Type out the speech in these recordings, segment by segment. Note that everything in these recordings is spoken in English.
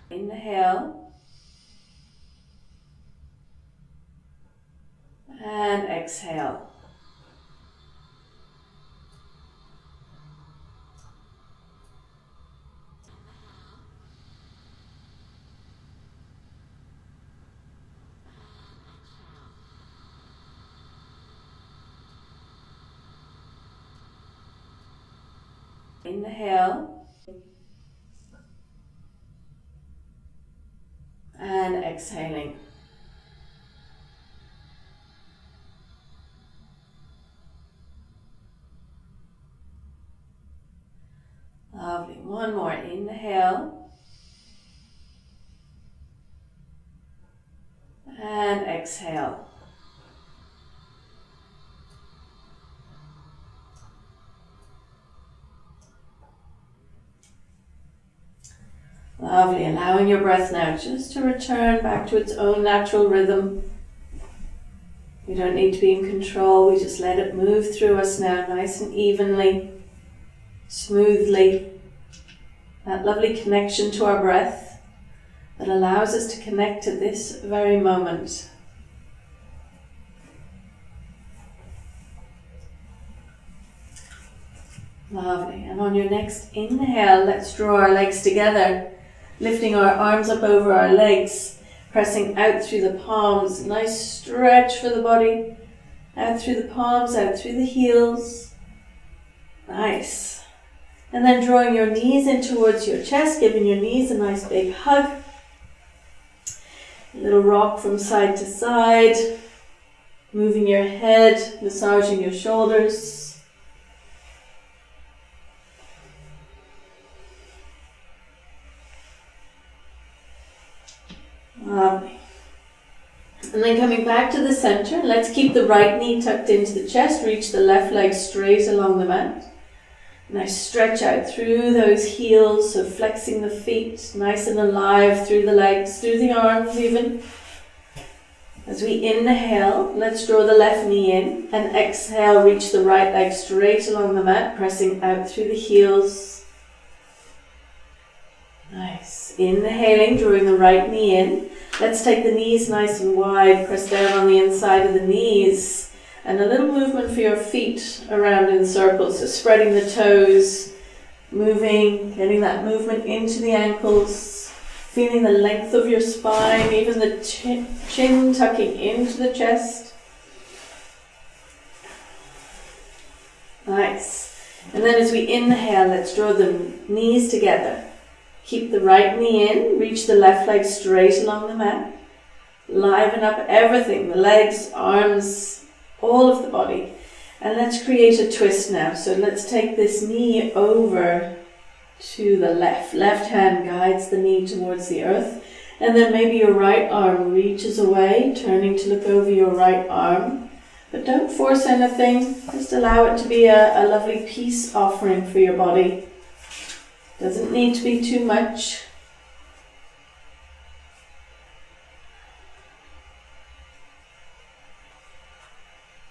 Inhale. And exhale. Inhale. And exhaling. Lovely. One more. Inhale. And exhale. Lovely. Allowing your breath now just to return back to its own natural rhythm. We don't need to be in control. We just let it move through us now, nice and evenly, smoothly. That lovely connection to our breath that allows us to connect to this very moment. Lovely. And on your next inhale, let's draw our legs together, lifting our arms up over our legs, pressing out through the palms. Nice stretch for the body. Out through the palms, out through the heels. Nice. And then drawing your knees in towards your chest, giving your knees a nice big hug. A little rock from side to side. Moving your head, massaging your shoulders. Lovely. And then coming back to the center, let's keep the right knee tucked into the chest, reach the left leg straight along the mat. Nice stretch out through those heels, so flexing the feet, nice and alive through the legs, through the arms even. As we inhale, let's draw the left knee in, and exhale, reach the right leg straight along the mat, pressing out through the heels. Nice. Inhaling, drawing the right knee in. Let's take the knees nice and wide, press down on the inside of the knees, and a little movement for your feet around in circles, so spreading the toes, moving, getting that movement into the ankles, feeling the length of your spine, even the chin tucking into the chest. Nice. And then as we inhale, let's draw the knees together. Keep the right knee in, reach the left leg straight along the mat. Liven up everything, the legs, arms, all of the body. And let's create a twist now. So let's take this knee over to the left. Left hand guides the knee towards the earth. And then maybe your right arm reaches away, turning to look over your right arm. But don't force anything, just allow it to be a lovely peace offering for your body. Doesn't need to be too much.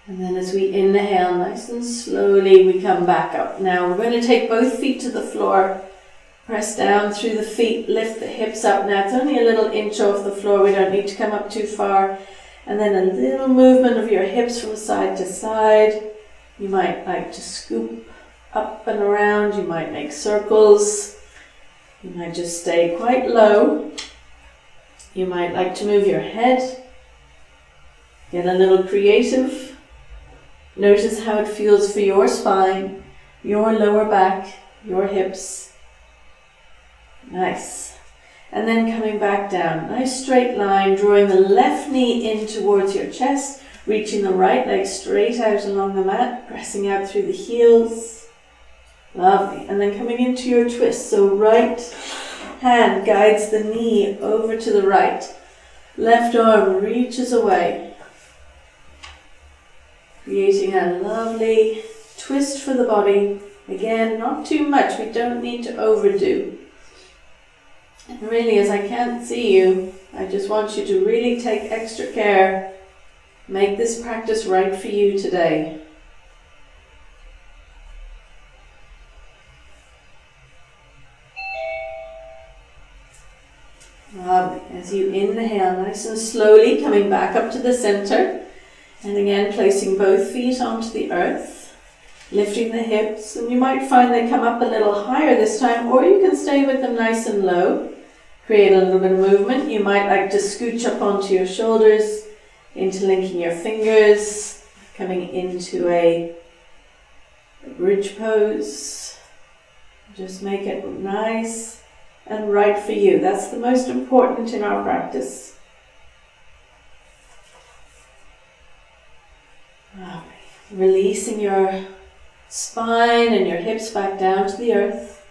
And then as we inhale, nice and slowly, we come back up. Now we're going to take both feet to the floor. Press down through the feet, lift the hips up. Now it's only a little inch off the floor. We don't need to come up too far. And then a little movement of your hips from side to side. You might like to scoop up and around. You might make circles. You might just stay quite low. You might like to move your head. Get a little creative. Notice how it feels for your spine, your lower back, your hips. Nice. And then coming back down. Nice straight line, drawing the left knee in towards your chest, reaching the right leg straight out along the mat, pressing out through the heels. Lovely. And then coming into your twist. So right hand guides the knee over to the right. Left arm reaches away. Creating a lovely twist for the body. Again, not too much. We don't need to overdo. And really, as I can't see you, I just want you to really take extra care. Make this practice right for you today. As you inhale, nice and slowly coming back up to the center. And again, placing both feet onto the earth, lifting the hips. And you might find they come up a little higher this time, or you can stay with them nice and low. Create a little bit of movement. You might like to scooch up onto your shoulders, interlinking your fingers, coming into a bridge pose. Just make it nice and right for you. That's the most important in our practice. Releasing your spine and your hips back down to the earth.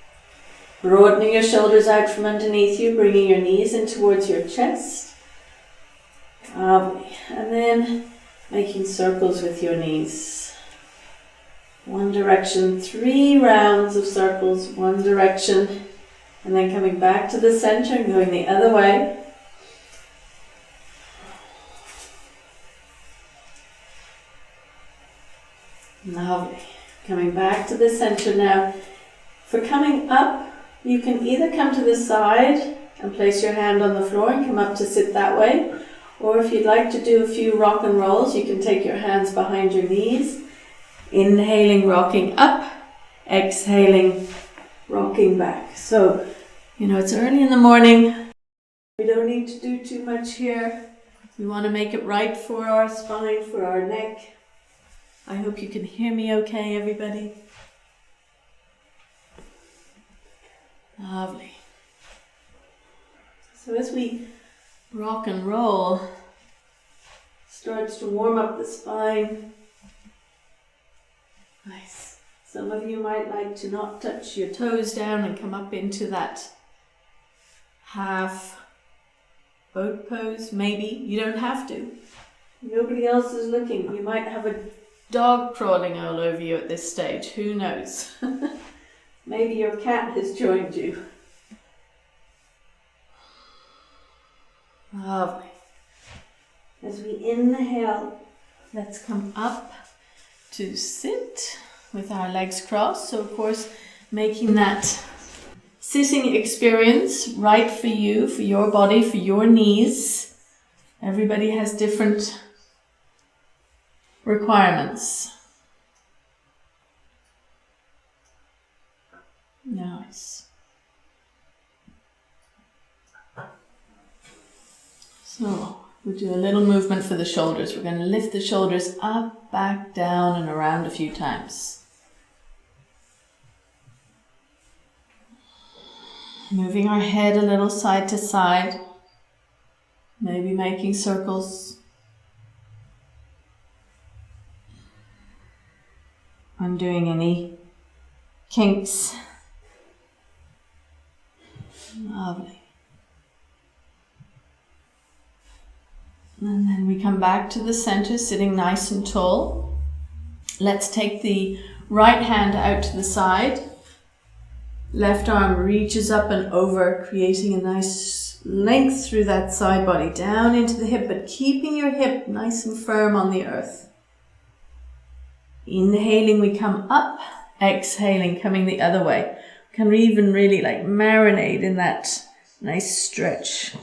Broadening your shoulders out from underneath you, bringing your knees in towards your chest. And then making circles with your knees. One direction, 3 rounds of circles, one direction. And then coming back to the center and going the other way. Lovely. Coming back to the center now. For coming up, you can either come to the side and place your hand on the floor and come up to sit that way. Or if you'd like to do a few rock and rolls, you can take your hands behind your knees. Inhaling, rocking up. Exhaling, rocking back. So, it's early in the morning. We don't need to do too much here. We want to make it right for our spine, for our neck. I hope you can hear me okay, everybody. Lovely. So as we rock and roll, starts to warm up the spine. Nice. Some of you might like to not touch your toes down and come up into that half boat pose. Maybe. You don't have to. Nobody else is looking. You might have a dog crawling all over you at this stage. Who knows? Maybe your cat has joined you. Lovely. As we inhale, let's come up to sit with our legs crossed. So of course, making that sitting experience right for you, for your body, for your knees. Everybody has different requirements. Nice. So we'll do a little movement for the shoulders. We're going to lift the shoulders up, back, down, and around a few times. Moving our head a little side to side. Maybe making circles. Undoing any kinks. Lovely. And then we come back to the center, sitting nice and tall. Let's take the right hand out to the side. Left arm reaches up and over, creating a nice length through that side body, down into the hip, but keeping your hip nice and firm on the earth. Inhaling, we come up. Exhaling, coming the other way. Can even really marinate in that nice stretch.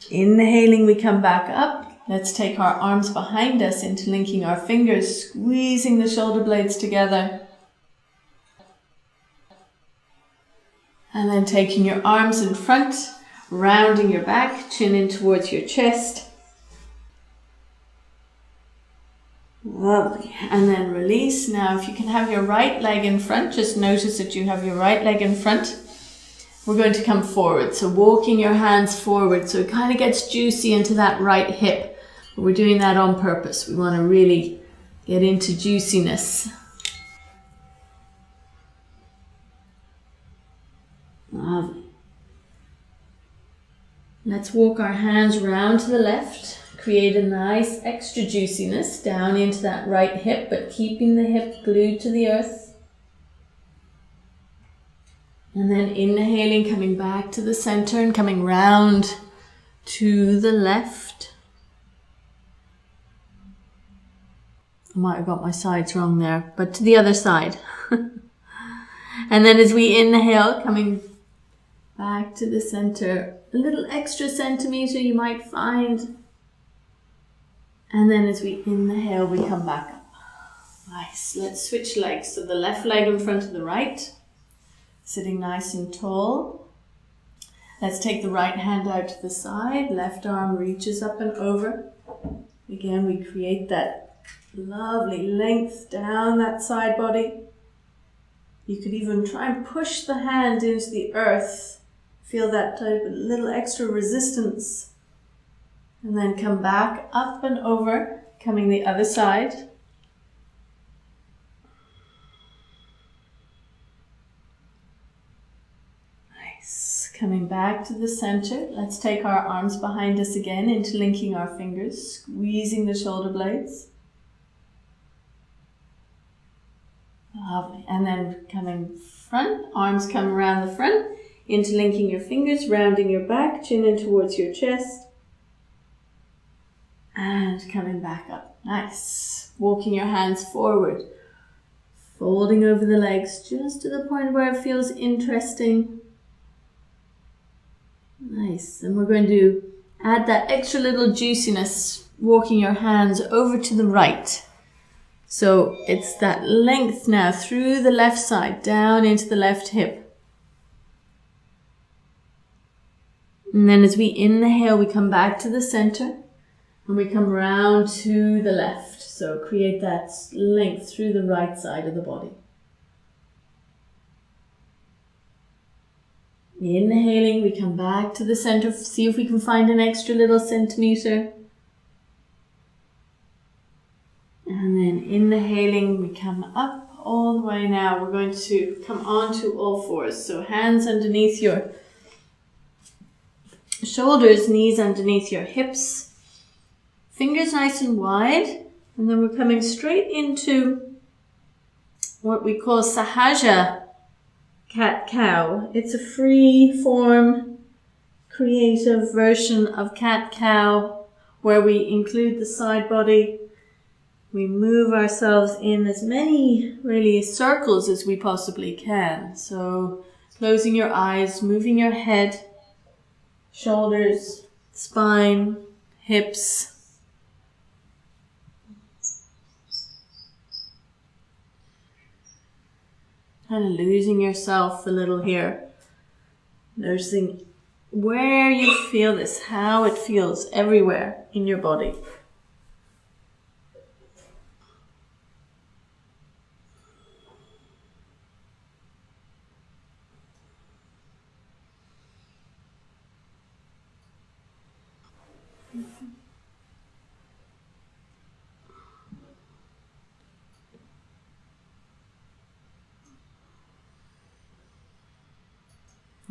Inhaling, we come back up. Let's take our arms behind us, interlinking our fingers, squeezing the shoulder blades together. And then taking your arms in front, rounding your back, chin in towards your chest. Lovely. And then release. Now, if you can have your right leg in front, just notice that you have your right leg in front. We're going to come forward. So walking your hands forward. So it kind of gets juicy into that right hip. But we're doing that on purpose. We want to really get into juiciness. Lovely. Let's walk our hands round to the left. Create a nice extra juiciness down into that right hip, but keeping the hip glued to the earth. And then inhaling, coming back to the center and coming round to the left. I might have got my sides wrong there, but to the other side. And then as we inhale, coming Back to the center. A little extra centimeter you might find. And then as we inhale, we come back up. Nice. Let's switch legs. So the left leg in front of the right. Sitting nice and tall. Let's take the right hand out to the side. Left arm reaches up and over. Again, we create that lovely length down that side body. You could even try and push the hand into the earth. Feel that type of little extra resistance. And then come back up and over, coming the other side. Nice. Coming back to the center. Let's take our arms behind us again, interlinking our fingers, squeezing the shoulder blades. Lovely. And then coming front, arms come around the front, interlinking your fingers, rounding your back, chin in towards your chest. And coming back up. Nice. Walking your hands forward. Folding over the legs just to the point where it feels interesting. Nice. And we're going to add that extra little juiciness, walking your hands over to the right. So it's that length now through the left side, down into the left hip. And then as we inhale, we come back to the center and we come round to the left. So create that length through the right side of the body. Inhaling, we come back to the center. See if we can find an extra little centimeter. And then inhaling, we come up all the way now. We're going to come onto all fours. So hands underneath your shoulders, knees underneath your hips. Fingers nice and wide. And then we're coming straight into what we call Sahaja cat-cow. It's a free form, creative version of cat-cow where we include the side body. We move ourselves in as many really circles as we possibly can. So closing your eyes, moving your head, shoulders, spine, hips. Kind of losing yourself a little here. Noticing where you feel this, how it feels everywhere in your body.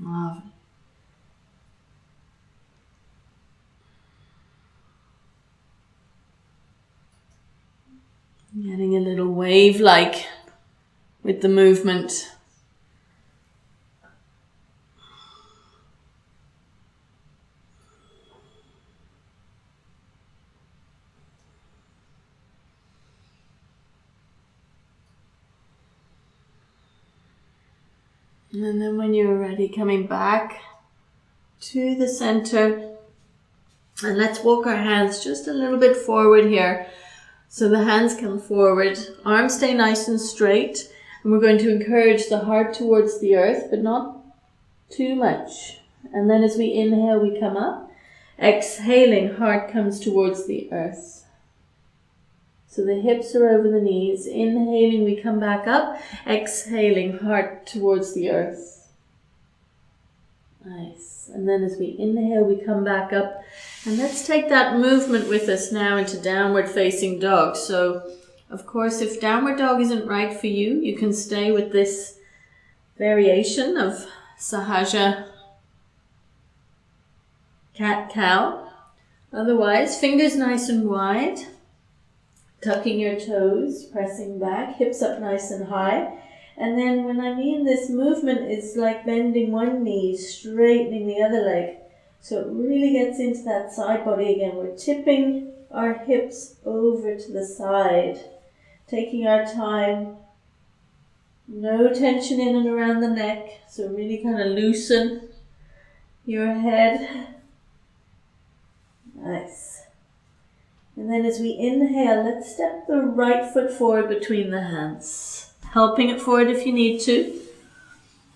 Lovely. Getting a little wave-like with the movement. And then when you're ready, coming back to the center. And let's walk our hands just a little bit forward here. So the hands come forward, arms stay nice and straight. And we're going to encourage the heart towards the earth, but not too much. And then as we inhale, we come up. Exhaling, heart comes towards the earth. So the hips are over the knees. Inhaling, we come back up. Exhaling, heart towards the earth. Nice. And then as we inhale, we come back up. And let's take that movement with us now into downward facing dog. So, of course, if downward dog isn't right for you, you can stay with this variation of Sahaja cat-cow. Otherwise, fingers nice and wide. Tucking your toes, pressing back, hips up nice and high. And then when I mean this movement, it's like bending one knee, straightening the other leg. So it really gets into that side body again. We're tipping our hips over to the side, taking our time. No tension in and around the neck, so really kind of loosen your head. Nice. And then as we inhale, let's step the right foot forward between the hands, helping it forward if you need to.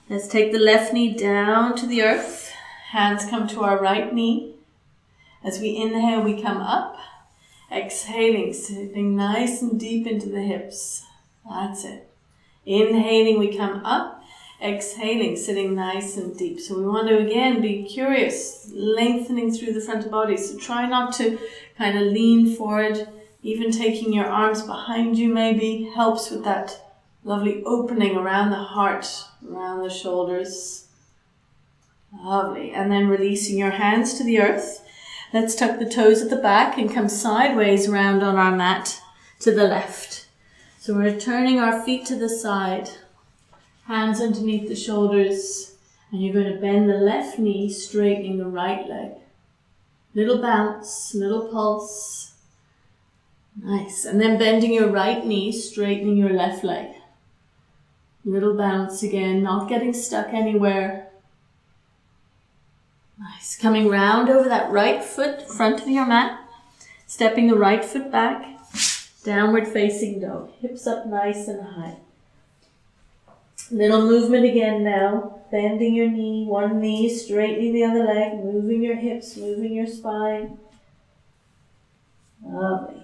Let's take the left knee down to the earth. Hands come to our right knee. As we inhale, we come up. Exhaling, sitting nice and deep into the hips. That's it. Inhaling, we come up. Exhaling, sitting nice and deep. So we want to again be curious, lengthening through the front of the body. So try not to kind of lean forward. Even taking your arms behind you maybe helps with that lovely opening around the heart, around the shoulders. Lovely. And then releasing your hands to the earth. Let's tuck the toes at the back and come sideways round on our mat to the left. So we're turning our feet to the side, hands underneath the shoulders, and you're going to bend the left knee, straightening the right leg. Little bounce, little pulse. Nice. And then bending your right knee, straightening your left leg. Little bounce again, not getting stuck anywhere. Nice. Coming round over that right foot, front of your mat. Stepping the right foot back. Downward facing dog. Hips up nice and high. Little movement again now. Bending your knee, one knee, straightening the other leg. Moving your hips, moving your spine. Lovely.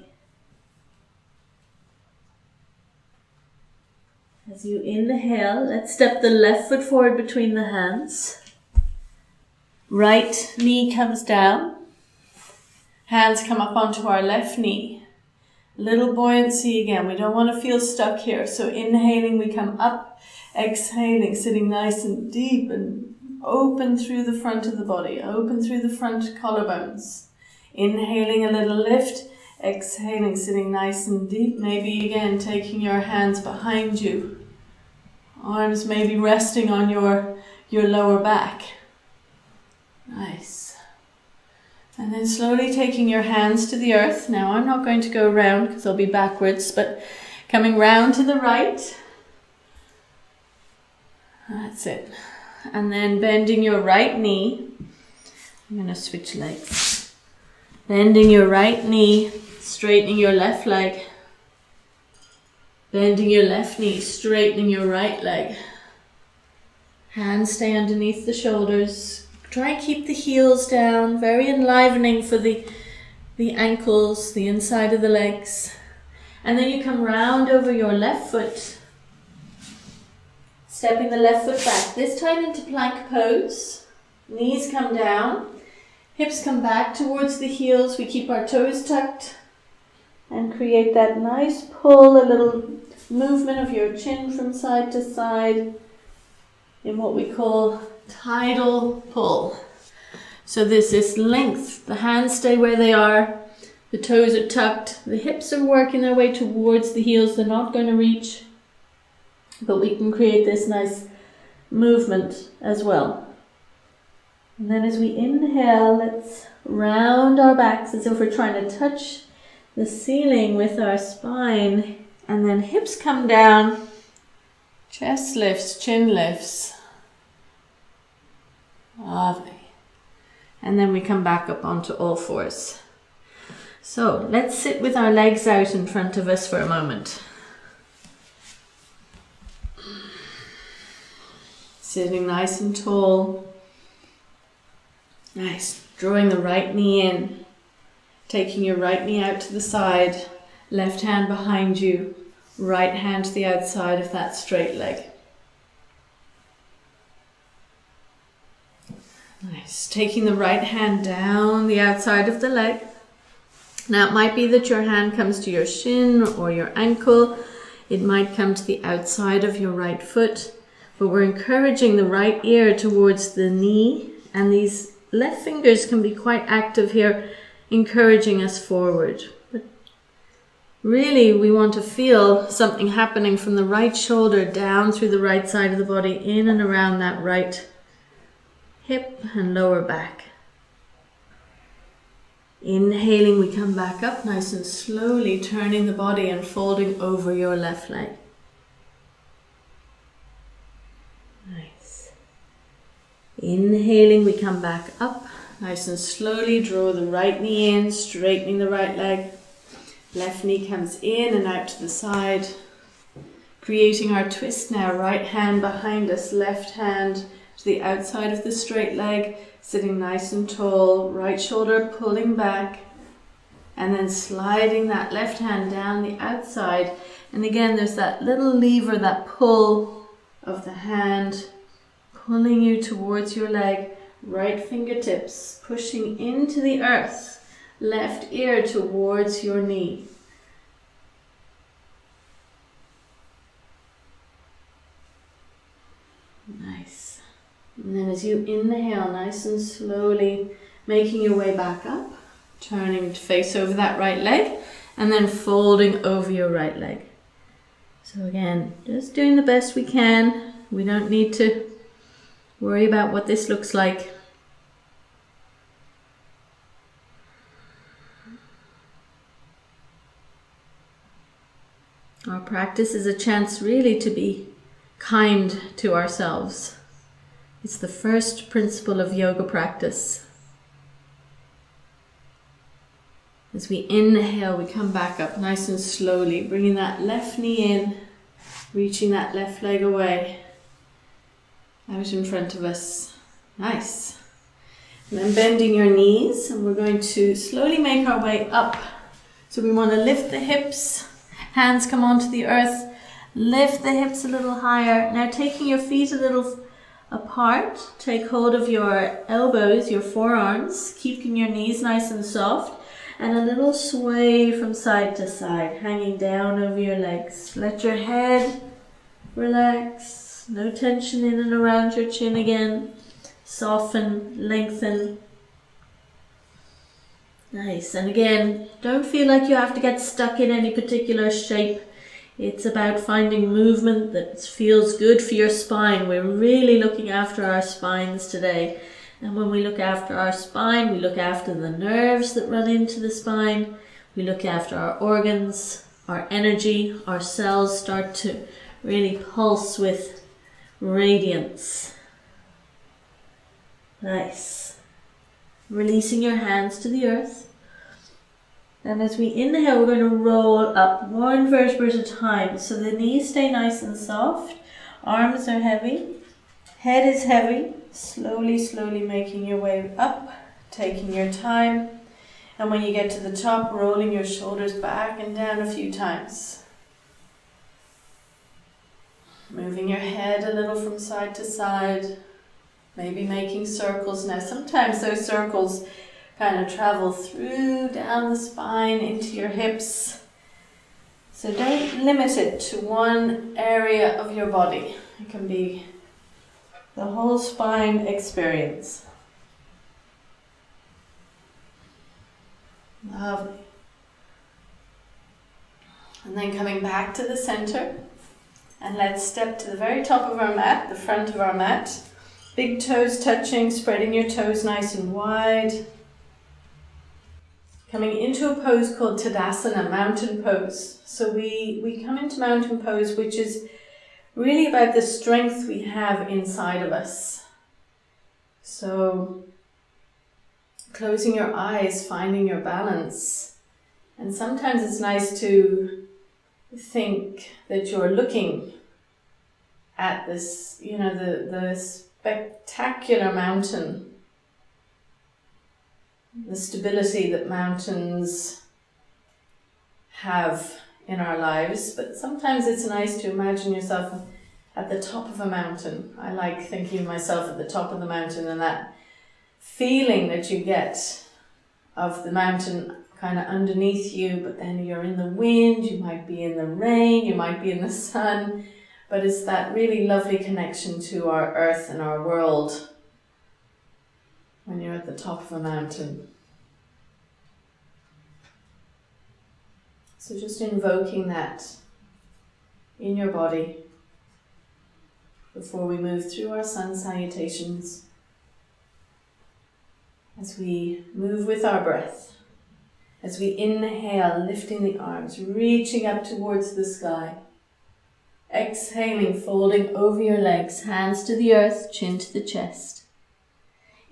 As you inhale, let's step the left foot forward between the hands. Right knee comes down. Hands come up onto our left knee. Little buoyancy again. We don't want to feel stuck here. So inhaling, we come up. Exhaling, sitting nice and deep and open through the front of the body. Open through the front collarbones. Inhaling a little lift. Exhaling, sitting nice and deep. Maybe again taking your hands behind you. Arms maybe resting on your lower back. Nice. And then slowly taking your hands to the earth. Now I'm not going to go around because I'll be backwards, but coming round to the right. That's it. And then bending your right knee. I'm going to switch legs. Bending your right knee, straightening your left leg. Bending your left knee, straightening your right leg. Hands stay underneath the shoulders. Try and keep the heels down, very enlivening for the ankles, the inside of the legs. And then you come round over your left foot, stepping the left foot back, this time into plank pose. Knees come down, hips come back towards the heels. We keep our toes tucked and create that nice pull, a little movement of your chin from side to side in what we call tidal pull. So there's this length. The hands stay where they are. The toes are tucked. The hips are working their way towards the heels. They're not going to reach. But we can create this nice movement as well. And then as we inhale, let's round our backs as if we're trying to touch the ceiling with our spine. And then hips come down. Chest lifts, chin lifts. Lovely. And then we come back up onto all fours. So let's sit with our legs out in front of us for a moment. Sitting nice and tall. Nice. Drawing the right knee in. Taking your right knee out to the side. Left hand behind you. Right hand to the outside of that straight leg. Nice. Taking the right hand down the outside of the leg. Now it might be that your hand comes to your shin or your ankle. It might come to the outside of your right foot. But we're encouraging the right ear towards the knee. And these left fingers can be quite active here, encouraging us forward. But really we want to feel something happening from the right shoulder down through the right side of the body, in and around that right hip and lower back. Inhaling, we come back up nice and slowly, turning the body and folding over your left leg. Nice. Inhaling, we come back up. Nice and slowly draw the right knee in, straightening the right leg. Left knee comes in and out to the side. Creating our twist now. Right hand behind us, left hand to the outside of the straight leg. Sitting nice and tall. Right shoulder pulling back. And then sliding that left hand down the outside. And again, there's that little lever, that pull of the hand, pulling you towards your leg. Right fingertips pushing into the earth. Left ear towards your knee. Nice. And then as you inhale, nice and slowly, making your way back up. Turning to face over that right leg and then folding over your right leg. So again, just doing the best we can. We don't need to worry about what this looks like. Our practice is a chance really to be kind to ourselves. It's the first principle of yoga practice. As we inhale, we come back up nice and slowly, bringing that left knee in, reaching that left leg away, out in front of us. Nice. And then bending your knees, and we're going to slowly make our way up. So we want to lift the hips, hands come onto the earth, lift the hips a little higher. Now taking your feet a little apart, take hold of your elbows, your forearms, keeping your knees nice and soft. And a little sway from side to side, hanging down over your legs. Let your head relax. No tension in and around your chin again. Soften, lengthen. Nice. And again, don't feel like you have to get stuck in any particular shape. It's about finding movement that feels good for your spine. We're really looking after our spines today. And when we look after our spine, we look after the nerves that run into the spine. We look after our organs, our energy, our cells start to really pulse with radiance. Nice. Releasing your hands to the earth. And as we inhale, we're going to roll up one vertebra at a time. So the knees stay nice and soft. Arms are heavy. Head is heavy. Slowly, slowly making your way up, taking your time. And when you get to the top, rolling your shoulders back and down a few times. Moving your head a little from side to side. Maybe making circles. Now sometimes those circles kind of travel through, down the spine, into your hips. So don't limit it to one area of your body. It can be the whole spine experience. Lovely. And then coming back to the center. And let's step to the very top of our mat, the front of our mat. Big toes touching, spreading your toes nice and wide. Coming into a pose called Tadasana, mountain pose. So we come into mountain pose, which is really about the strength we have inside of us. So closing your eyes, finding your balance. And sometimes it's nice to think that you're looking at this, the spectacular mountain, the stability that mountains have in our lives, but sometimes it's nice to imagine yourself at the top of a mountain. I like thinking of myself at the top of the mountain and that feeling that you get of the mountain kind of underneath you, but then you're in the wind, you might be in the rain, you might be in the sun, but it's that really lovely connection to our earth and our world when you're at the top of a mountain. So just invoking that in your body before we move through our sun salutations. As we move with our breath, as we inhale, lifting the arms, reaching up towards the sky. Exhaling, folding over your legs, hands to the earth, chin to the chest.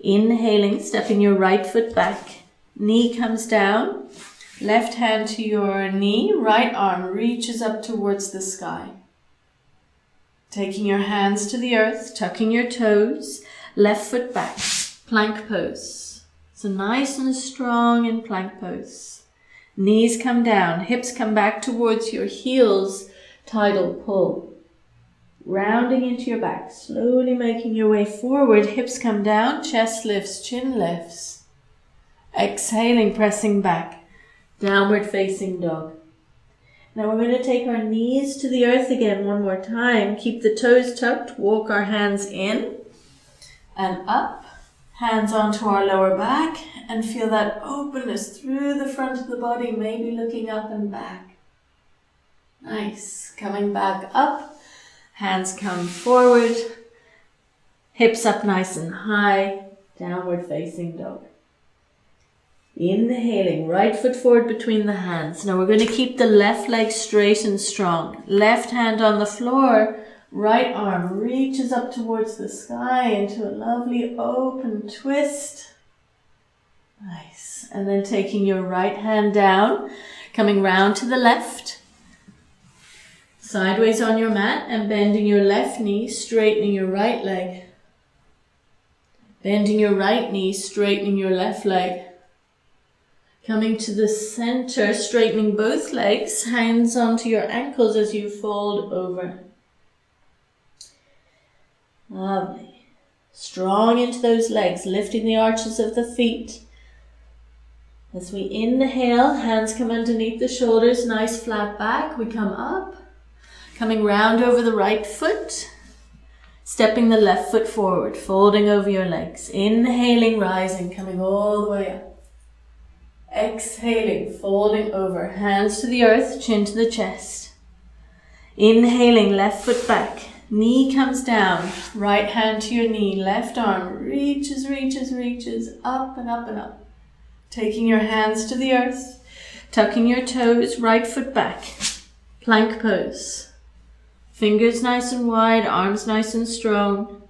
Inhaling, stepping your right foot back. Knee comes down. Left hand to your knee. Right arm reaches up towards the sky. Taking your hands to the earth, tucking your toes. Left foot back. Plank pose. So nice and strong in plank pose. Knees come down. Hips come back towards your heels. Tidal pull. Rounding into your back, slowly making your way forward. Hips come down, chest lifts, chin lifts. Exhaling, pressing back. Downward facing dog. Now we're going to take our knees to the earth again one more time. Keep the toes tucked, walk our hands in and up. Hands onto our lower back and feel that openness through the front of the body, maybe looking up and back. Nice. Coming back up. Hands come forward, hips up nice and high, downward facing dog. Inhaling, right foot forward between the hands. Now we're going to keep the left leg straight and strong. Left hand on the floor, right arm reaches up towards the sky into a lovely open twist. Nice. And then taking your right hand down, coming round to the left. Sideways on your mat and bending your left knee, straightening your right leg. Bending your right knee, straightening your left leg. Coming to the center, straightening both legs, hands onto your ankles as you fold over. Lovely. Strong into those legs, lifting the arches of the feet. As we inhale, hands come underneath the shoulders, nice flat back. We come up. Coming round over the right foot, stepping the left foot forward, folding over your legs. Inhaling, rising, coming all the way up. Exhaling, folding over, hands to the earth, chin to the chest. Inhaling, left foot back, knee comes down, right hand to your knee, left arm reaches, up and up and up. Taking your hands to the earth, tucking your toes, right foot back, plank pose. Fingers nice and wide, arms nice and strong.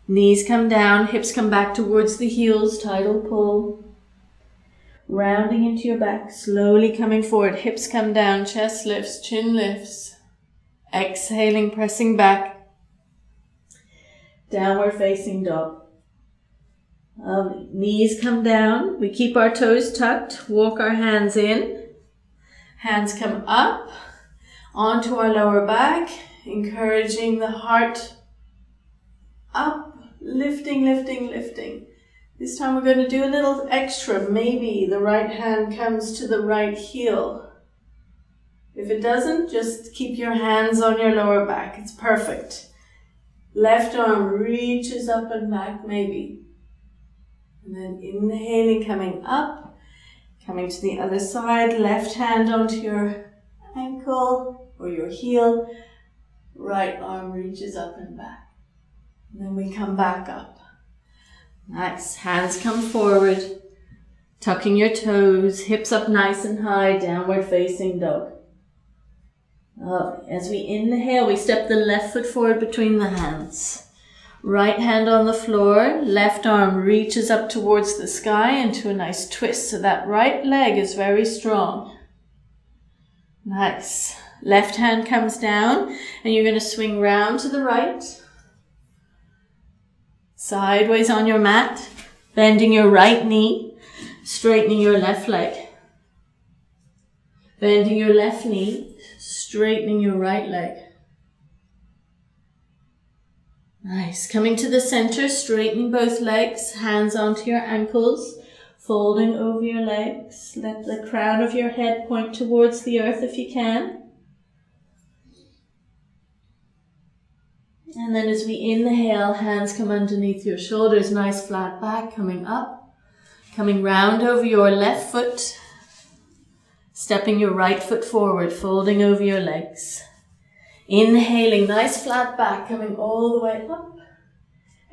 Knees come down, hips come back towards the heels, tidal pull. Rounding into your back, slowly coming forward. Hips come down, chest lifts, chin lifts. Exhaling, pressing back. Downward facing dog. Knees come down. We keep our toes tucked. Walk our hands in. Hands come up. Onto our lower back, encouraging the heart up, lifting. This time we're going to do a little extra. Maybe the right hand comes to the right heel. If it doesn't, just keep your hands on your lower back. It's perfect. Left arm reaches up and back, maybe. And then inhaling, coming up, coming to the other side, left hand onto your ankle or your heel, right arm reaches up and back. And then we come back up. Nice. Hands come forward, tucking your toes, hips up nice and high, downward facing dog. As we inhale, we step the left foot forward between the hands. Right hand on the floor, left arm reaches up towards the sky into a nice twist. So that right leg is very strong. Nice. Left hand comes down and you're going to swing round to the right. Sideways on your mat, bending your right knee, straightening your left leg. Bending your left knee, straightening your right leg. Nice. Coming to the center, straightening both legs, hands onto your ankles, folding over your legs. Let the crown of your head point towards the earth if you can. And then as we inhale, hands come underneath your shoulders, nice flat back, coming up, coming round over your left foot, stepping your right foot forward, folding over your legs. Inhaling, nice flat back, coming all the way up.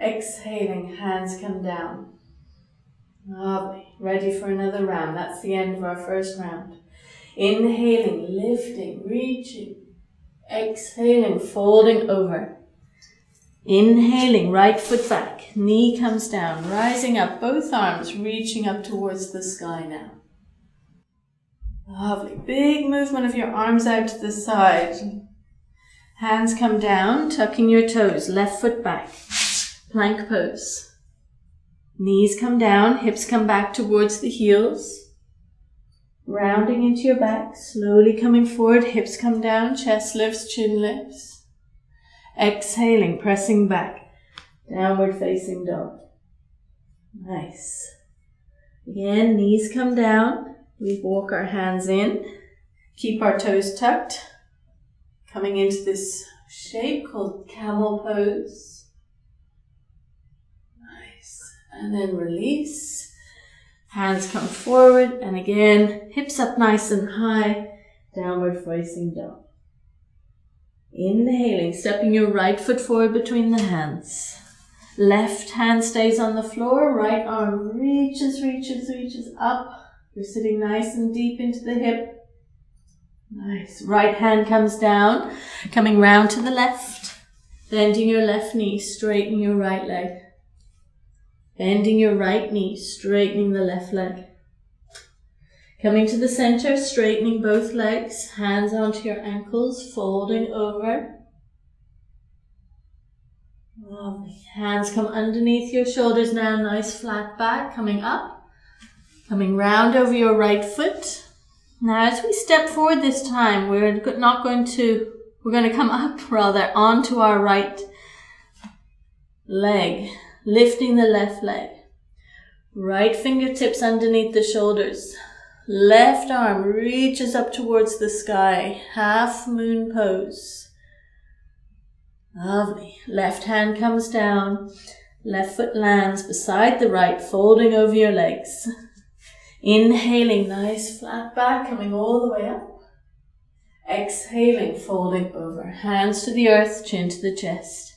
Exhaling, hands come down. Lovely. Ready for another round. That's the end of our first round. Inhaling, lifting, reaching. Exhaling, folding over. Inhaling, right foot back, knee comes down, rising up, both arms reaching up towards the sky now. Lovely, big movement of your arms out to the side. Hands come down, tucking your toes, left foot back, plank pose. Knees come down, hips come back towards the heels. Rounding into your back, slowly coming forward, hips come down, chest lifts, chin lifts. Exhaling, pressing back, downward facing dog. Nice. Again, knees come down, we walk our hands in, keep our toes tucked, coming into this shape called camel pose. Nice. And then release. Hands come forward, and again, hips up nice and high, downward facing dog. Inhaling, stepping your right foot forward between the hands. Left hand stays on the floor, right arm reaches up. You're sitting nice and deep into the hip. Nice. Right hand comes down, coming round to the left. Bending your left knee, straightening your right leg. Bending your right knee, straightening the left leg. Coming to the center, straightening both legs, hands onto your ankles, folding over. Lovely. Hands come underneath your shoulders now, nice flat back, coming up. Coming round over your right foot. Now as we step forward this time, we're going to come up rather onto our right leg, lifting the left leg. Right fingertips underneath the shoulders. Left arm reaches up towards the sky, half moon pose. Lovely. Left hand comes down, left foot lands beside the right, folding over your legs. Inhaling, nice flat back, coming all the way up. Exhaling, folding over, hands to the earth, chin to the chest.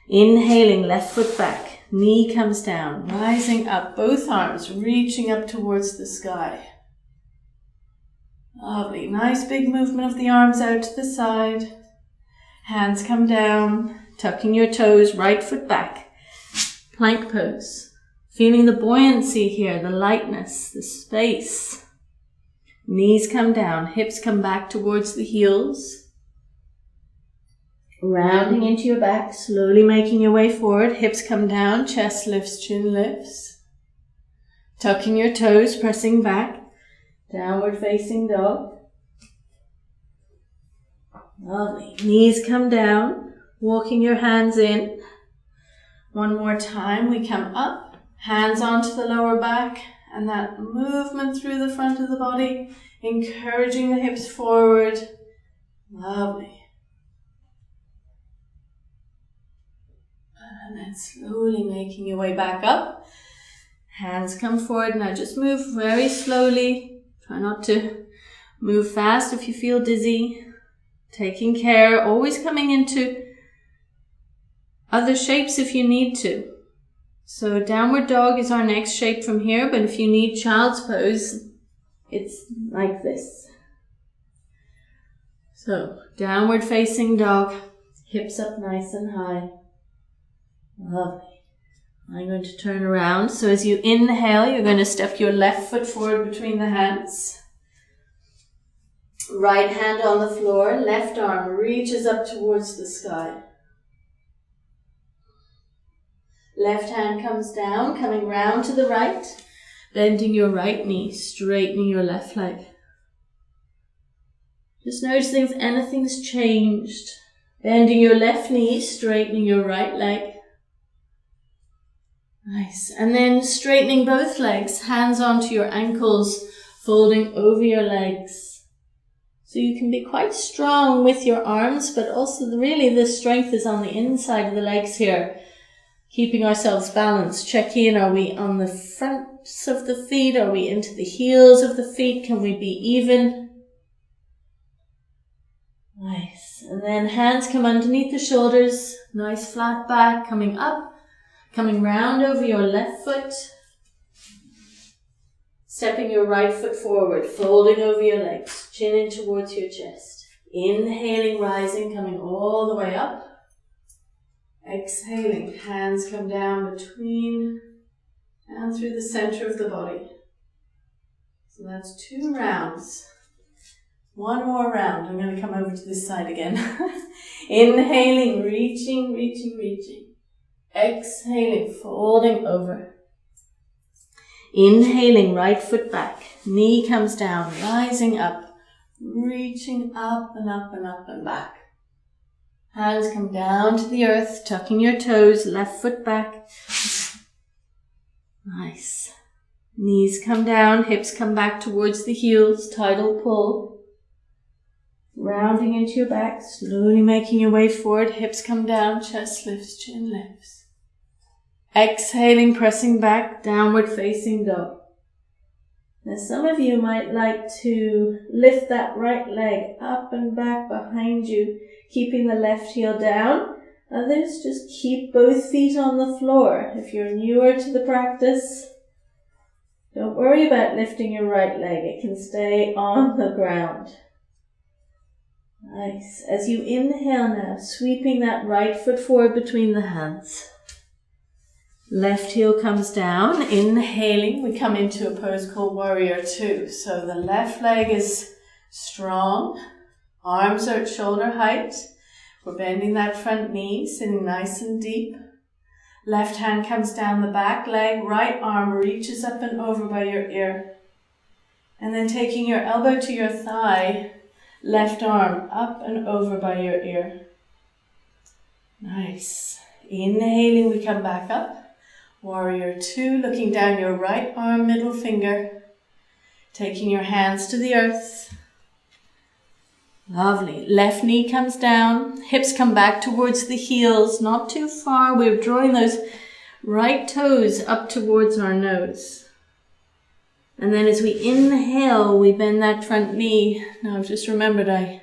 Inhaling, left foot back, knee comes down, rising up, both arms reaching up towards the sky. Lovely, nice big movement of the arms out to the side. Hands come down, tucking your toes, right foot back. Plank pose. Feeling the buoyancy here, the lightness, the space. Knees come down, hips come back towards the heels. Rounding into your back, slowly making your way forward. Hips come down, chest lifts, chin lifts. Tucking your toes, pressing back. Downward facing dog. Lovely. Knees come down, walking your hands in. One more time, we come up, hands onto the lower back, and that movement through the front of the body, encouraging the hips forward. Lovely. And then slowly making your way back up. Hands come forward. Now just move very slowly. Try not to move fast if you feel dizzy. Taking care, always coming into other shapes if you need to. So downward dog is our next shape from here, but if you need child's pose, it's like this. So downward facing dog, hips up nice and high. Lovely. I'm going to turn around. So as you inhale, you're going to step your left foot forward between the hands. Right hand on the floor, left arm reaches up towards the sky. Left hand comes down, coming round to the right, bending your right knee, straightening your left leg. Just noticing if anything's changed. Bending your left knee, straightening your right leg. Nice. And then straightening both legs, hands onto your ankles, folding over your legs. So you can be quite strong with your arms, but also really the strength is on the inside of the legs here. Keeping ourselves balanced. Check in, are we on the fronts of the feet? Are we into the heels of the feet? Can we be even? Nice. And then hands come underneath the shoulders. Nice flat back, coming up. Coming round over your left foot, stepping your right foot forward, folding over your legs, chin in towards your chest. Inhaling, rising, coming all the way up. Exhaling, hands come down down through the center of the body. So that's 2 rounds. 1 more round. I'm going to come over to this side again. Inhaling, reaching, reaching, reaching. Exhaling, folding over. Inhaling, right foot back. Knee comes down, rising up. Reaching up and up and up and back. Hands come down to the earth, tucking your toes, left foot back. Nice. Knees come down, hips come back towards the heels, tidal pull. Rounding into your back, slowly making your way forward, hips come down, chest lifts, chin lifts. Exhaling, pressing back, downward facing dog. Now some of you might like to lift that right leg up and back behind you, keeping the left heel down. Others just keep both feet on the floor. If you're newer to the practice, don't worry about lifting your right leg. It can stay on the ground. Nice. As you inhale now, sweeping that right foot forward between the hands. Left heel comes down. Inhaling, we come into a pose called Warrior Two. So the left leg is strong. Arms are at shoulder height. We're bending that front knee, sitting nice and deep. Left hand comes down the back leg. Right arm reaches up and over by your ear. And then taking your elbow to your thigh, left arm up and over by your ear. Nice. Inhaling, we come back up. Warrior Two, looking down your right arm, middle finger. Taking your hands to the earth. Lovely. Left knee comes down. Hips come back towards the heels, not too far. We're drawing those right toes up towards our nose. And then as we inhale, we bend that front knee. Now I've just remembered I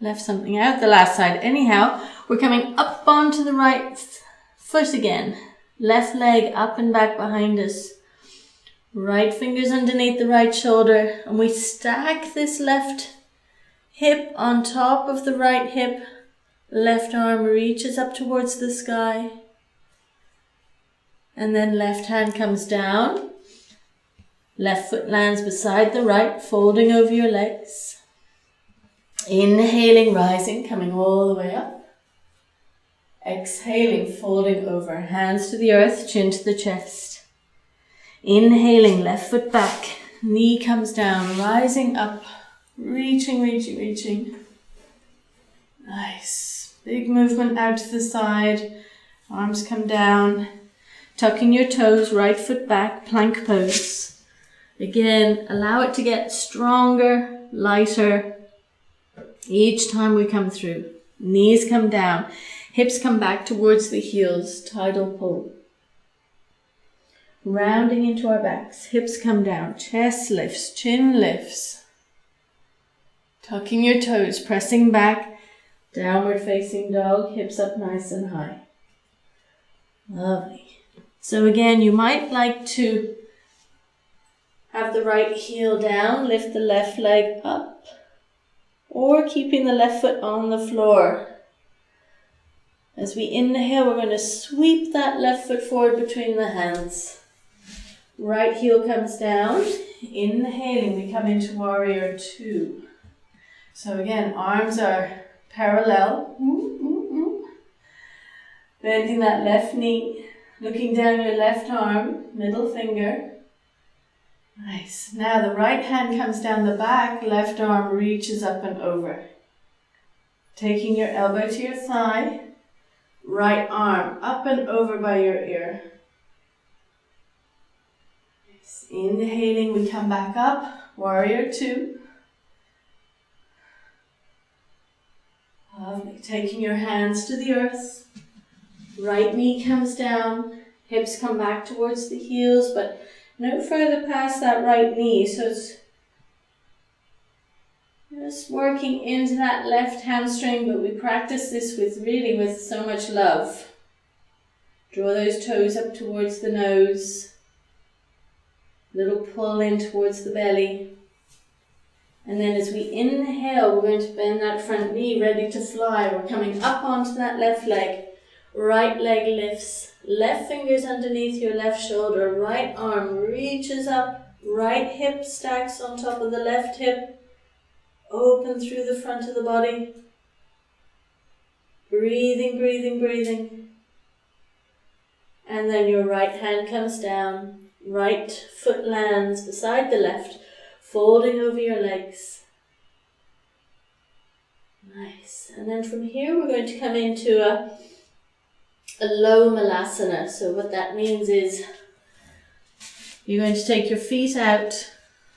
left something out the last side. Anyhow, we're coming up onto the right foot again. Left leg up and back behind us. Right fingers underneath the right shoulder. And we stack this left hip on top of the right hip. Left arm reaches up towards the sky. And then left hand comes down. Left foot lands beside the right, folding over your legs. Inhaling, rising, coming all the way up. Exhaling, folding over, hands to the earth, chin to the chest. Inhaling, left foot back, knee comes down, rising up, reaching, reaching, reaching. Nice. Big movement out to the side, arms come down, tucking your toes, right foot back, plank pose. Again, allow it to get stronger, lighter, each time we come through. Knees come down. Hips come back towards the heels, tidal pull. Rounding into our backs, hips come down, chest lifts, chin lifts. Tucking your toes, pressing back, downward facing dog, hips up nice and high. Lovely. So again, you might like to have the right heel down, lift the left leg up, or keeping the left foot on the floor. As we inhale, we're going to sweep that left foot forward between the hands. Right heel comes down. Inhaling, we come into Warrior Two. So again, arms are parallel. Bending that left knee, looking down your left arm, middle finger. Nice. Now the right hand comes down the back, left arm reaches up and over. Taking your elbow to your thigh. Right arm up and over by your ear. Nice. Inhaling, we come back up. Warrior Two. Lovely. Taking your hands to the earth. Right knee comes down. Hips come back towards the heels, but no further past that right knee. So it's just working into that left hamstring, but we practice this with so much love. Draw those toes up towards the nose. Little pull in towards the belly. And then as we inhale, we're going to bend that front knee, ready to fly. We're coming up onto that left leg. Right leg lifts, left fingers underneath your left shoulder, right arm reaches up, right hip stacks on top of the left hip, open through the front of the body. Breathing, breathing, breathing. And then your right hand comes down, right foot lands beside the left, folding over your legs. Nice. And then from here we're going to come into a low malasana. So what that means is you're going to take your feet out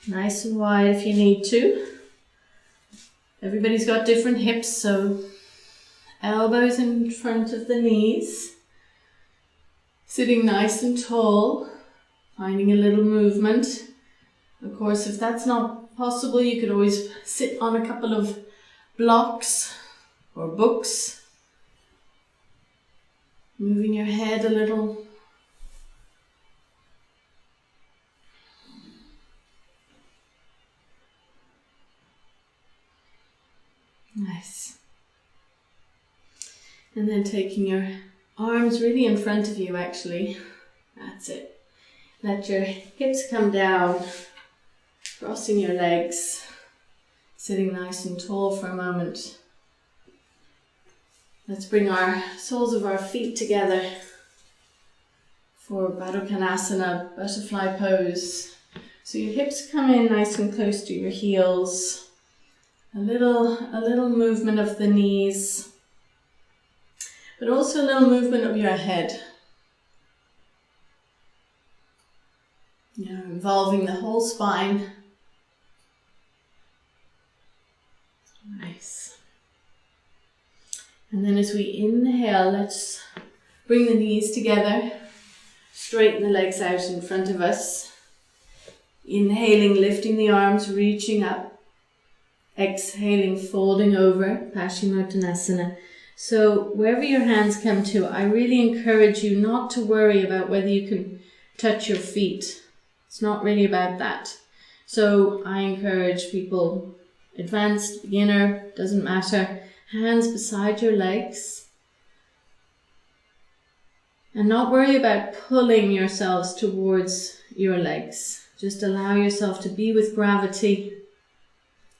nice and wide if you need to. Everybody's got different hips, so elbows in front of the knees. Sitting nice and tall, finding a little movement. Of course, if that's not possible, you could always sit on a couple of blocks or books. Moving your head a little. Nice. And then taking your arms really in front of you, actually. That's it. Let your hips come down, crossing your legs, sitting nice and tall for a moment. Let's bring our soles of our feet together for Baddha Konasana, butterfly pose. So your hips come in nice and close to your heels. A little movement of the knees, but also a little movement of your head. Involving the whole spine. Nice. And then as we inhale, let's bring the knees together. Straighten the legs out in front of us. Inhaling, lifting the arms, reaching up. Exhaling, folding over, Paschimottanasana. So wherever your hands come to, I really encourage you not to worry about whether you can touch your feet. It's not really about that. So I encourage people, advanced, beginner, doesn't matter, hands beside your legs. And not worry about pulling yourselves towards your legs. Just allow yourself to be with gravity.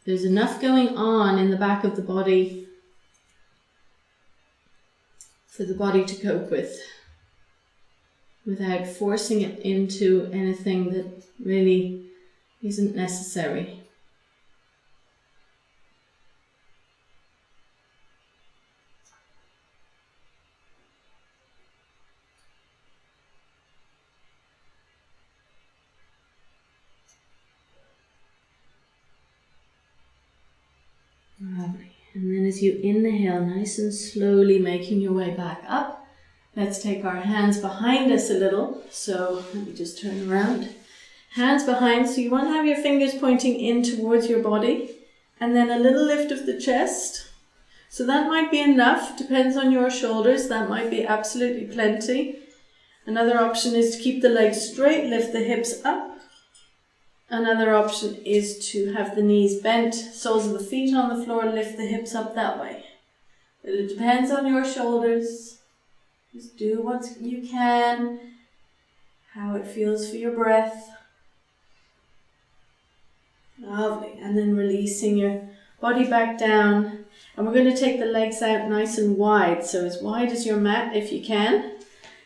There's enough going on in the back of the body for the body to cope with, without forcing it into anything that really isn't necessary. Lovely. And then as you inhale, nice and slowly making your way back up, let's take our hands behind us a little. So let me just turn around. Hands behind, so you want to have your fingers pointing in towards your body, and then a little lift of the chest. So that might be enough, depends on your shoulders, that might be absolutely plenty. Another option is to keep the legs straight, lift the hips up. Another option is to have the knees bent, soles of the feet on the floor, lift the hips up that way. But it depends on your shoulders. Just do what you can, how it feels for your breath. Lovely. And then releasing your body back down. And we're going to take the legs out nice and wide. So as wide as your mat if you can.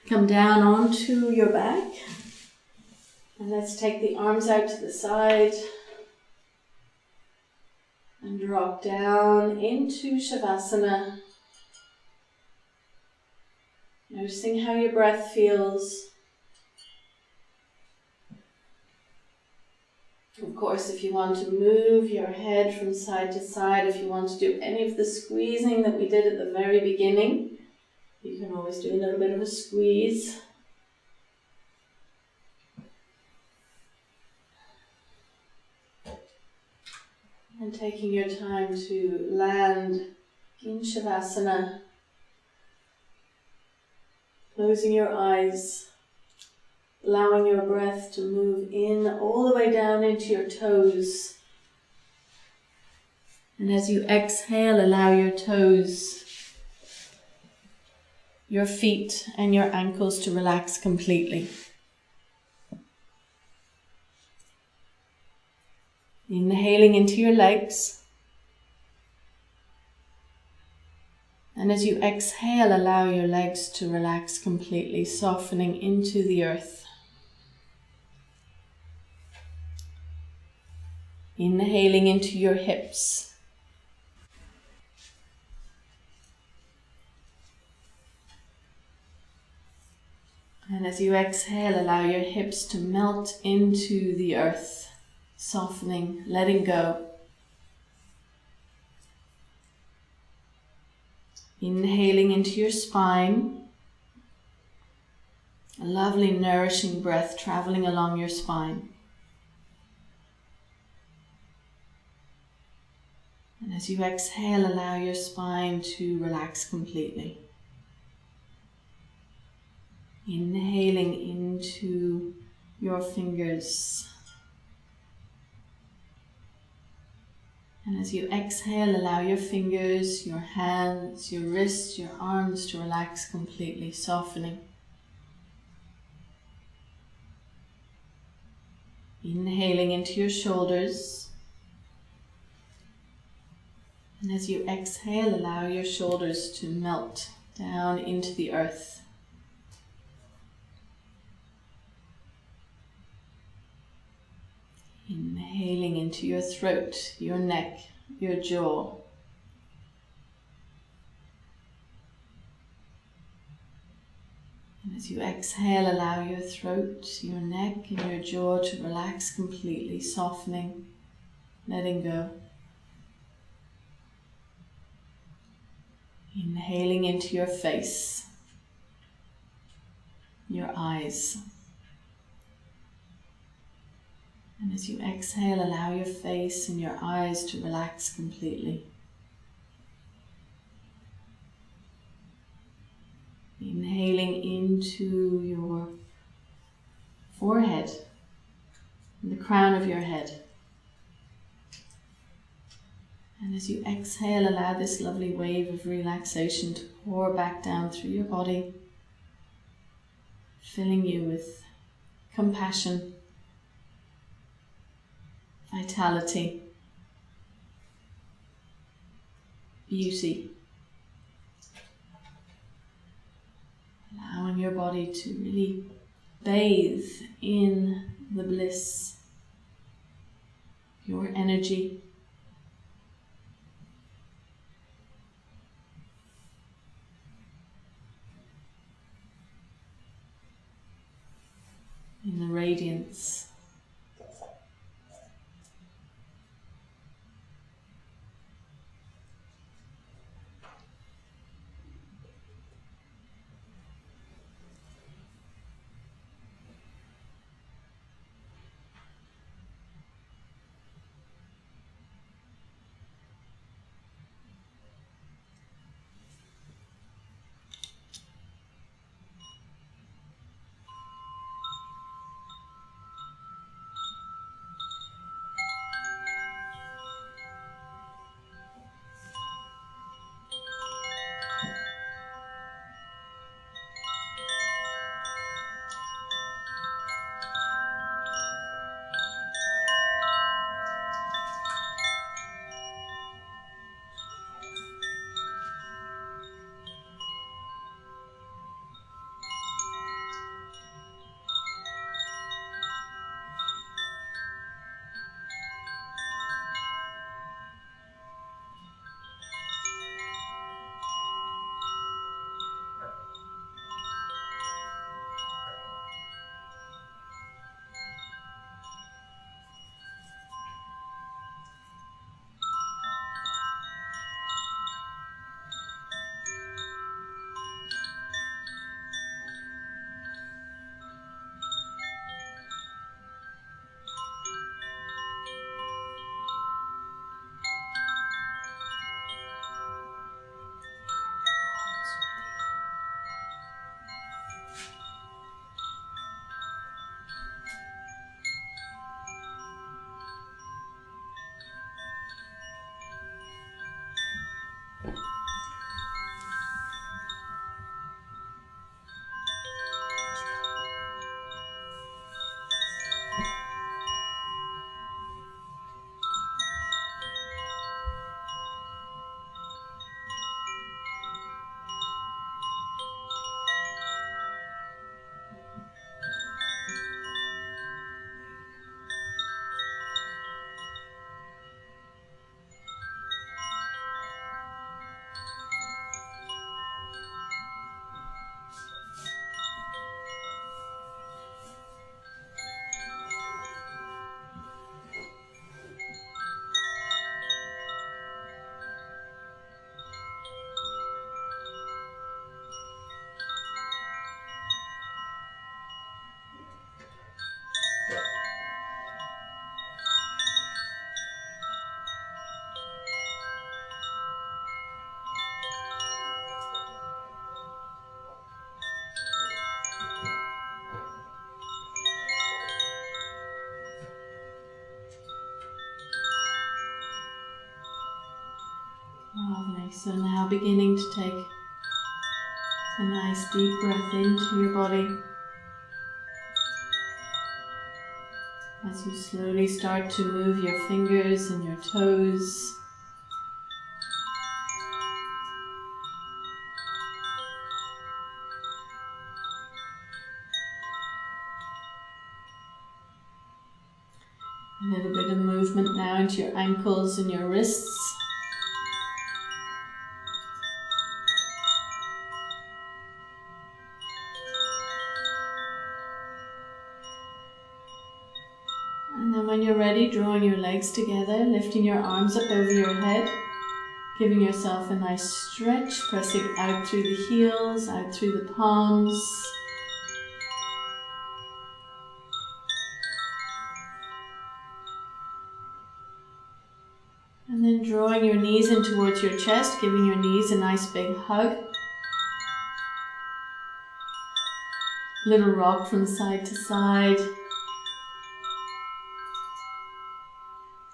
Come down onto your back. And let's take the arms out to the side. And drop down into Shavasana. Noticing how your breath feels. Of course, if you want to move your head from side to side, if you want to do any of the squeezing that we did at the very beginning, you can always do a little bit of a squeeze. And taking your time to land in Shavasana, closing your eyes, allowing your breath to move in all the way down into your toes. And as you exhale, allow your toes your feet and your ankles to relax completely. Inhaling into your legs. And as you exhale, allow your legs to relax completely, softening into the earth. Inhaling into your hips. And as you exhale, allow your hips to melt into the earth, softening, letting go. Inhaling into your spine. A lovely nourishing breath traveling along your spine. And as you exhale, allow your spine to relax completely. Inhaling into your fingers. And as you exhale, allow your fingers, your hands, your wrists, your arms to relax completely, softening. Inhaling into your shoulders. And as you exhale, allow your shoulders to melt down into the earth. Inhaling into your throat, your neck, your jaw. And as you exhale, allow your throat, your neck and your jaw to relax completely, softening, letting go. Inhaling into your face, your eyes. And as you exhale, allow your face and your eyes to relax completely. Inhaling into your forehead and the crown of your head. And as you exhale, allow this lovely wave of relaxation to pour back down through your body, filling you with compassion, vitality, beauty. Allowing your body to really bathe in the bliss, your energy. In the radiance. So now beginning to take a nice deep breath into your body. As you slowly start to move your fingers and your toes. A little bit of movement now into your ankles and your wrists. And then when you're ready, drawing your legs together, lifting your arms up over your head, giving yourself a nice stretch, pressing out through the heels, out through the palms. And then drawing your knees in towards your chest, giving your knees a nice big hug. Little rock from side to side.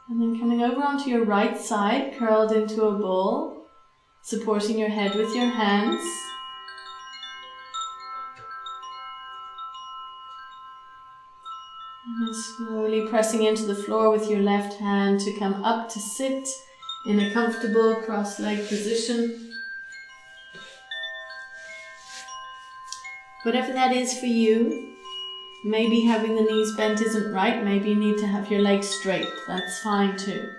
And then coming over onto your right side, curled into a ball, supporting your head with your hands. And then slowly pressing into the floor with your left hand to come up to sit in a comfortable cross-leg position. Whatever that is for you. Maybe having the knees bent isn't right, maybe you need to have your legs straight, that's fine too.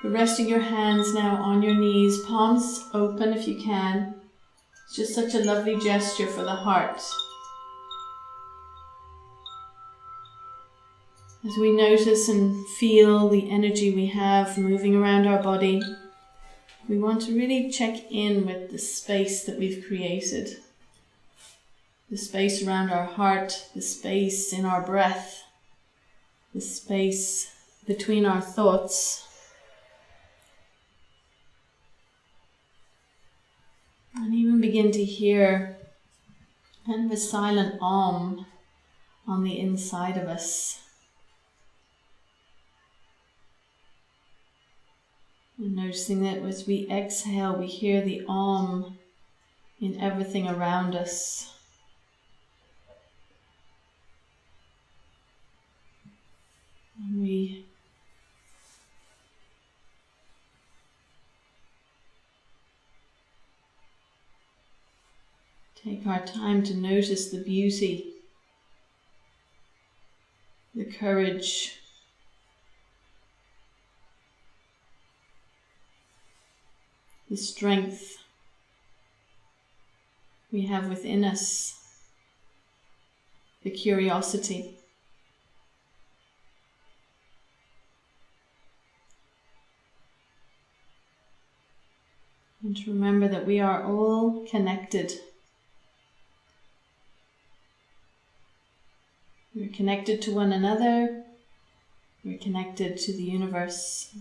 But resting your hands now on your knees, palms open if you can. It's just such a lovely gesture for the heart. As we notice and feel the energy we have moving around our body, we want to really check in with the space that we've created. The space around our heart, the space in our breath, the space between our thoughts. And even begin to hear kind of a silent Om on the inside of us. And noticing that as we exhale, we hear the Om in everything around us. And we take our time to notice the beauty, the courage, the strength we have within us, the curiosity. And to remember that we are all connected. We're connected to one another. We're connected to the universe.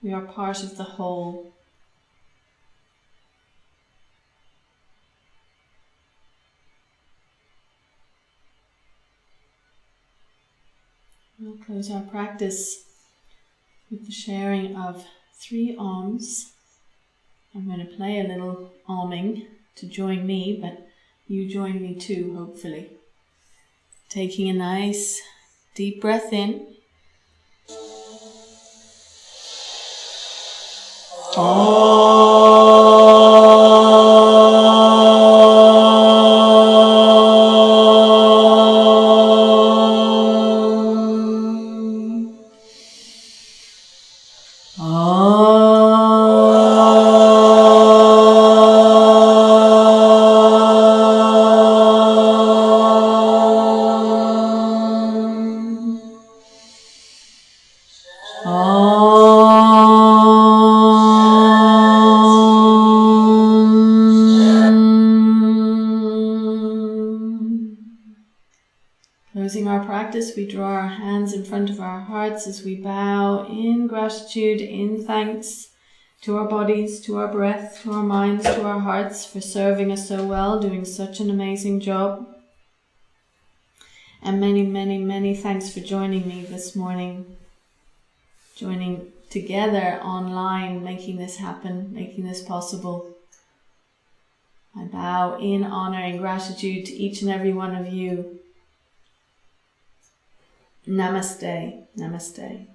We are part of the whole. We'll close our practice with the sharing of 3 Oms. I'm going to play a little Oming to join me, but you join me too, hopefully. Taking a nice deep breath in. Closing our practice, we draw our hands in front of our hearts as we bow in gratitude, in thanks to our bodies, to our breath, to our minds, to our hearts for serving us so well, doing such an amazing job. And many, many, many thanks for joining me this morning. joining together online, making this happen, making this possible. I bow in honor and gratitude to each and every one of you. Namaste, namaste.